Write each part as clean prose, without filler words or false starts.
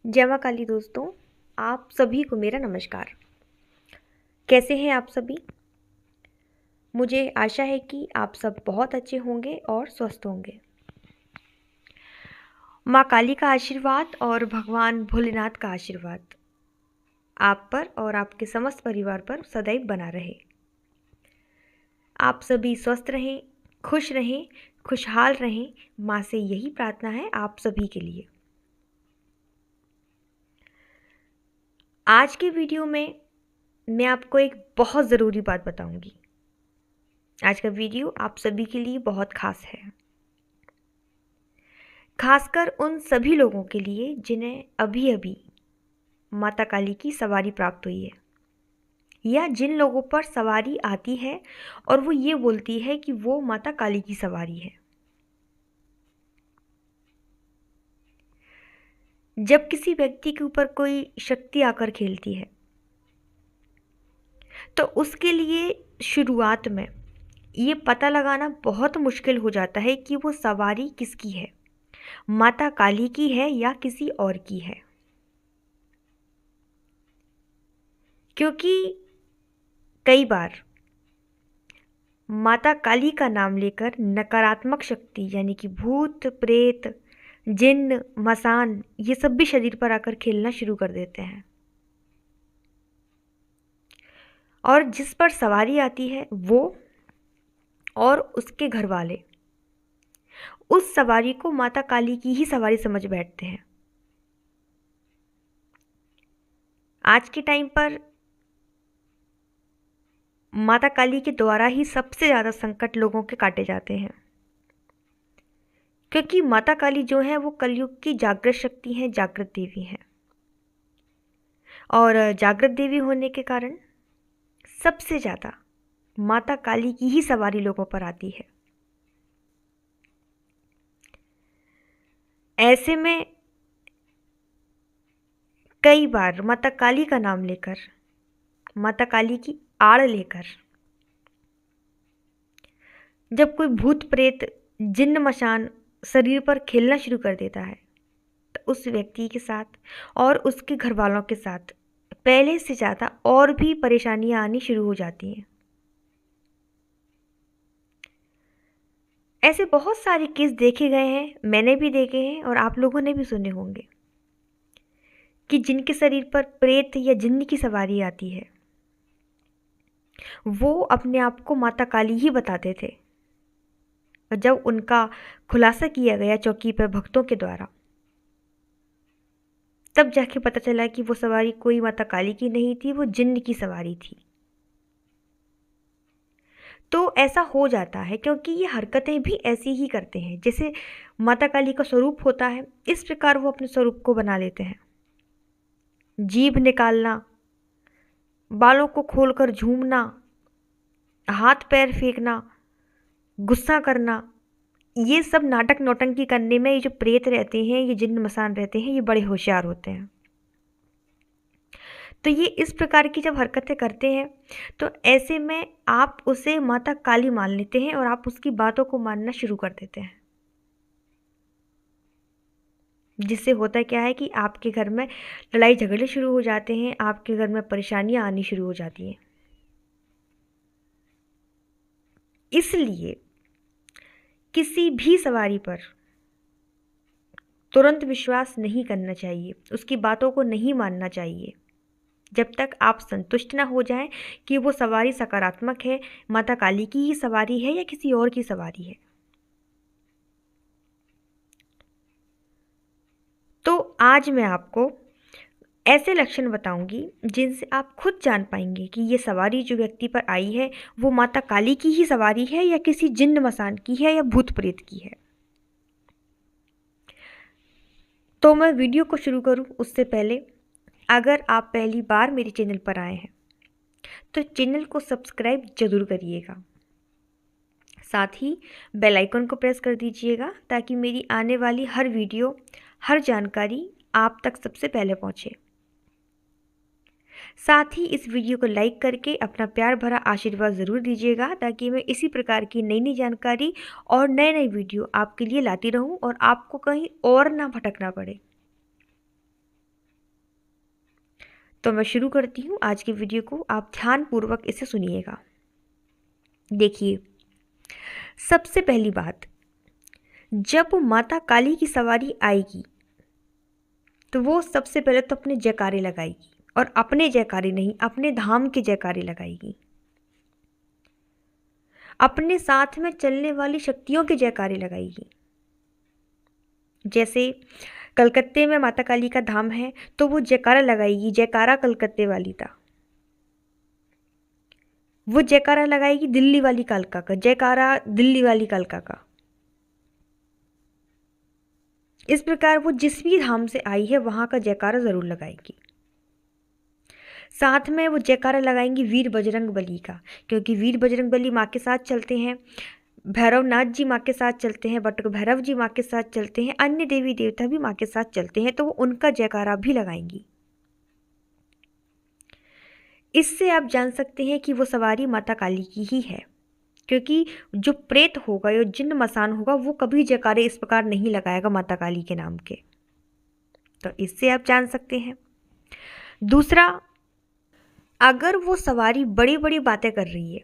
जय माँ काली दोस्तों, आप सभी को मेरा नमस्कार। कैसे हैं आप सभी? मुझे आशा है कि आप सब बहुत अच्छे होंगे और स्वस्थ होंगे। माँ काली का आशीर्वाद और भगवान भोलेनाथ का आशीर्वाद आप पर और आपके समस्त परिवार पर सदैव बना रहे। आप सभी स्वस्थ रहें, खुश रहें, खुशहाल रहें। माँ से यही प्रार्थना है आप सभी के लिए। आज के वीडियो में मैं आपको एक बहुत ज़रूरी बात बताऊंगी। आज का वीडियो आप सभी के लिए बहुत खास है, खासकर उन सभी लोगों के लिए जिन्हें अभी अभी माता काली की सवारी प्राप्त हुई है, या जिन लोगों पर सवारी आती है और वो ये बोलती है कि वो माता काली की सवारी है। जब किसी व्यक्ति के ऊपर कोई शक्ति आकर खेलती है तो उसके लिए शुरुआत में ये पता लगाना बहुत मुश्किल हो जाता है कि वो सवारी किसकी है, माता काली की है या किसी और की है। क्योंकि कई बार माता काली का नाम लेकर नकारात्मक शक्ति यानी कि भूत प्रेत जिन्न मसान ये सब भी शरीर पर आकर खेलना शुरू कर देते हैं, और जिस पर सवारी आती है वो और उसके घर वाले उस सवारी को माता काली की ही सवारी समझ बैठते हैं। आज के टाइम पर माता काली के द्वारा ही सबसे ज़्यादा संकट लोगों के काटे जाते हैं, क्योंकि माता काली जो है वो कलयुग की जागृत शक्ति है, जागृत देवी है। और जागृत देवी होने के कारण सबसे ज़्यादा माता काली की ही सवारी लोगों पर आती है। ऐसे में कई बार माता काली का नाम लेकर, माता काली की आड़ लेकर जब कोई भूत प्रेत जिन्न मशान शरीर पर खेलना शुरू कर देता है तो उस व्यक्ति के साथ और उसके घर वालों के साथ पहले से ज़्यादा और भी परेशानियां आनी शुरू हो जाती हैं। ऐसे बहुत सारे केस देखे गए हैं, मैंने भी देखे हैं और आप लोगों ने भी सुने होंगे कि जिनके शरीर पर प्रेत या जिन्न की सवारी आती है वो अपने आप को माता काली ही बताते थे। और जब उनका खुलासा किया गया चौकी पर भक्तों के द्वारा, तब जाके पता चला कि वो सवारी कोई माता काली की नहीं थी, वो जिन्न की सवारी थी। तो ऐसा हो जाता है क्योंकि ये हरकतें भी ऐसी ही करते हैं, जैसे माता काली का स्वरूप होता है इस प्रकार वो अपने स्वरूप को बना लेते हैं। जीभ निकालना, बालों को खोलकर झूमना, हाथ पैर फेंकना, गुस्सा करना, ये सब नाटक नौटंकी करने में ये जो प्रेत रहते हैं, ये जिन्न मसान रहते हैं, ये बड़े होशियार होते हैं। तो ये इस प्रकार की जब हरकतें करते हैं तो ऐसे में आप उसे माता काली मान लेते हैं और आप उसकी बातों को मानना शुरू कर देते हैं, जिससे होता क्या है कि आपके घर में लड़ाई झगड़े शुरू हो जाते हैं, आपके घर में परेशानियां आनी शुरू हो जाती हैं। इसलिए किसी भी सवारी पर तुरंत विश्वास नहीं करना चाहिए, उसकी बातों को नहीं मानना चाहिए जब तक आप संतुष्ट ना हो जाएं कि वो सवारी सकारात्मक है, माता काली की ही सवारी है या किसी और की सवारी है। तो आज मैं आपको ऐसे लक्षण बताऊंगी जिनसे आप खुद जान पाएंगे कि ये सवारी जो व्यक्ति पर आई है वो माता काली की ही सवारी है या किसी जिन्न मसान की है या भूत प्रेत की है। तो मैं वीडियो को शुरू करूं उससे पहले, अगर आप पहली बार मेरे चैनल पर आए हैं तो चैनल को सब्सक्राइब जरूर करिएगा, साथ ही बेल आइकन को प्रेस कर दीजिएगा ताकि मेरी आने वाली हर वीडियो, हर जानकारी आप तक सबसे पहले पहुंचे। साथ ही इस वीडियो को लाइक करके अपना प्यार भरा आशीर्वाद ज़रूर दीजिएगा ताकि मैं इसी प्रकार की नई नई जानकारी और नए नए वीडियो आपके लिए लाती रहूं और आपको कहीं और ना भटकना पड़े। तो मैं शुरू करती हूँ आज की वीडियो को, आप ध्यानपूर्वक इसे सुनिएगा। देखिए, सबसे पहली बात, जब माता काली की सवारी आएगी तो वो सबसे पहले तो अपने जयकारे लगाएगी, और अपने जयकारे नहीं, अपने धाम के जयकारे लगाएगी। अपने साथ में चलने वाली शक्तियों के जयकारे लगाएगी। जैसे कलकत्ते में माता काली का धाम है तो वो जयकारा लगाएगी, जयकारा कलकत्ते वाली था। वो जयकारा लगाएगी दिल्ली वाली कालका का, जयकारा दिल्ली वाली कालका का। इस प्रकार वो जिस भी धाम से आई है वहां का जयकारा जरूर लगाएगी। साथ में वो जयकारा लगाएंगी वीर बजरंग बली का, क्योंकि वीर बजरंग बली माँ के साथ चलते हैं, भैरवनाथ जी माँ के साथ चलते हैं, बटुक भैरव जी माँ के साथ चलते हैं, अन्य देवी देवता भी माँ के साथ चलते हैं, तो वो उनका जयकारा भी लगाएंगी। इससे आप जान सकते हैं कि वो सवारी माता काली की ही है, क्योंकि जो प्रेत होगा या जिन्न मसान होगा वो कभी जयकारे इस प्रकार नहीं लगाएगा माता काली के नाम के। तो इससे आप जान सकते हैं। दूसरा, अगर वो सवारी बड़ी बड़ी बातें कर रही है,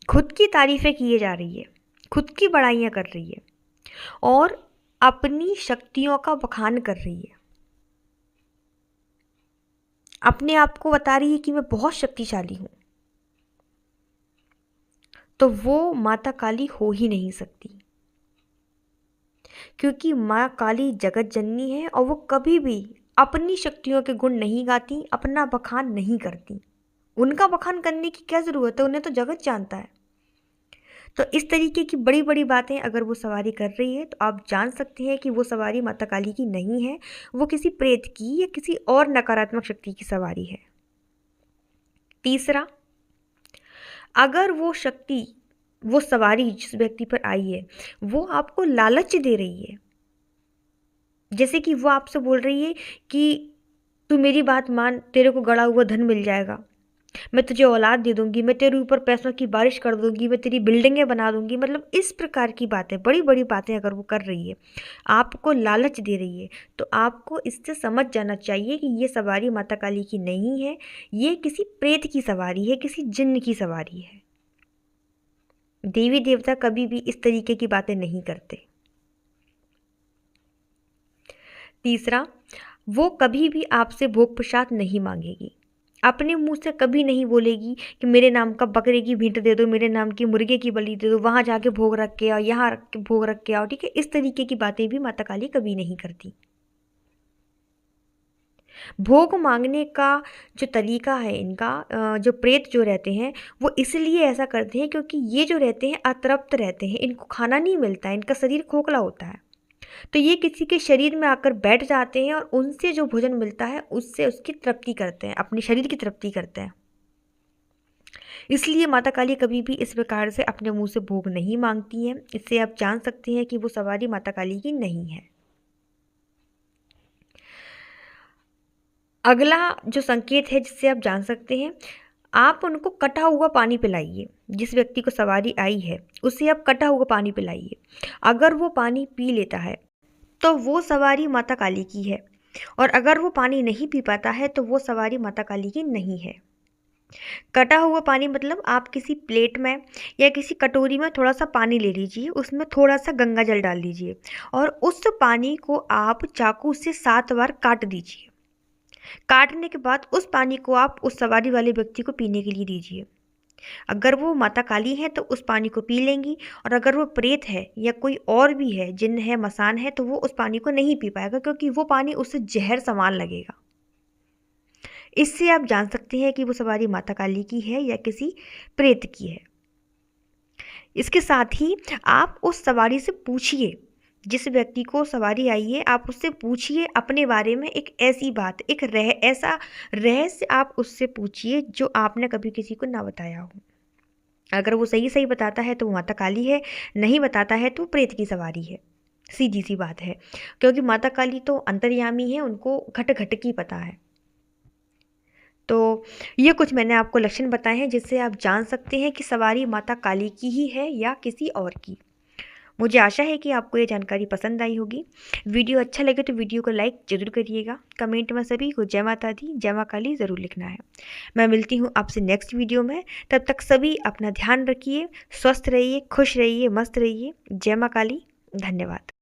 खुद की तारीफें किए जा रही है, खुद की बड़ाइयाँ कर रही है और अपनी शक्तियों का बखान कर रही है, अपने आप को बता रही है कि मैं बहुत शक्तिशाली हूँ, तो वो माता काली हो ही नहीं सकती। क्योंकि माँ काली जगत जननी है और वो कभी भी अपनी शक्तियों के गुण नहीं गाती, अपना बखान नहीं करती। उनका बखान करने की क्या ज़रूरत है, उन्हें तो जगत जानता है। तो इस तरीके की बड़ी बड़ी बातें अगर वो सवारी कर रही है तो आप जान सकते हैं कि वो सवारी माता काली की नहीं है, वो किसी प्रेत की या किसी और नकारात्मक शक्ति की सवारी है। तीसरा, अगर वो शक्ति, वो सवारी जिस व्यक्ति पर आई है वो आपको लालच दे रही है, जैसे कि वो आपसे बोल रही है कि तू मेरी बात मान, तेरे को गड़ा हुआ धन मिल जाएगा, मैं तुझे औलाद दे दूंगी, मैं तेरे ऊपर पैसों की बारिश कर दूंगी, मैं तेरी बिल्डिंगें बना दूंगी, मतलब इस प्रकार की बातें, बड़ी बड़ी बातें अगर वो कर रही है, आपको लालच दे रही है, तो आपको इससे समझ जाना चाहिए कि ये सवारी माता काली की नहीं है, ये किसी प्रेत की सवारी है, किसी जिन्न की सवारी है। देवी देवता कभी भी इस तरीके की बातें नहीं करते। तीसरा, वो कभी भी आपसे भोग प्रसाद नहीं मांगेगी, अपने मुंह से कभी नहीं बोलेगी कि मेरे नाम का बकरे की भींट दे दो, मेरे नाम की मुर्गे की बलि दे दो, वहाँ जाके भोग रख के आओ, यहाँ रख के भोग रख के आओ, ठीक है। इस तरीके की बातें भी माता काली कभी नहीं करती। भोग मांगने का जो तरीका है इनका, जो प्रेत जो रहते हैं वो इसलिए ऐसा करते हैं क्योंकि ये जो रहते हैं अतृप्त रहते हैं, इनको खाना नहीं मिलता है, इनका शरीर खोखला होता है, तो ये किसी के शरीर में आकर बैठ जाते हैं और उनसे जो भोजन मिलता है उससे उसकी तृप्ति करते हैं, अपने शरीर की तृप्ति करते हैं। इसलिए माता काली कभी भी इस प्रकार से अपने मुंह से भोग नहीं मांगती हैं। इससे आप जान सकते हैं कि वो सवारी माता काली की नहीं है। अगला जो संकेत है जिससे आप जान सकते हैं, आप उनको कटा हुआ पानी पिलाइए। जिस व्यक्ति को सवारी आई है उसे आप कटा हुआ पानी पिलाइए। अगर वो पानी पी लेता है तो वो सवारी माता काली की है, और अगर वो पानी नहीं पी पाता है तो वो सवारी माता काली की नहीं है। कटा हुआ पानी मतलब आप किसी प्लेट में या किसी कटोरी में थोड़ा सा पानी ले लीजिए, उसमें थोड़ा सा गंगा जल डाल दीजिए और उस पानी को आप चाकू से 7 बार काट दीजिए। काटने के बाद उस पानी को आप उस सवारी वाले व्यक्ति को पीने के लिए दीजिए। अगर वो माता काली है तो उस पानी को पी लेंगी, और अगर वो प्रेत है या कोई और भी है, जिन्न है, मसान है, तो वो उस पानी को नहीं पी पाएगा, क्योंकि वो पानी उससे जहर समान लगेगा। इससे आप जान सकते हैं कि वो सवारी माता काली की है या किसी प्रेत की है। इसके साथ ही आप उस सवारी से पूछिए, जिस व्यक्ति को सवारी आई है आप उससे पूछिए अपने बारे में एक ऐसी बात, एक ऐसा रहस्य आप उससे पूछिए जो आपने कभी किसी को ना बताया हो। अगर वो सही सही बताता है तो वो माता काली है, नहीं बताता है तो प्रेत की सवारी है। सीधी सी बात है, क्योंकि माता काली तो अंतर्यामी है, उनको घट घट की पता है। तो ये कुछ मैंने आपको लक्षण बताए हैं जिससे आप जान सकते हैं कि सवारी माता काली की ही है या किसी और की। मुझे आशा है कि आपको ये जानकारी पसंद आई होगी। वीडियो अच्छा लगे तो वीडियो को लाइक ज़रूर करिएगा। कमेंट में सभी को जय माता दी, जय माँ काली ज़रूर लिखना है। मैं मिलती हूँ आपसे नेक्स्ट वीडियो में। तब तक सभी अपना ध्यान रखिए, स्वस्थ रहिए, खुश रहिए, मस्त रहिए। जय माँ काली। धन्यवाद।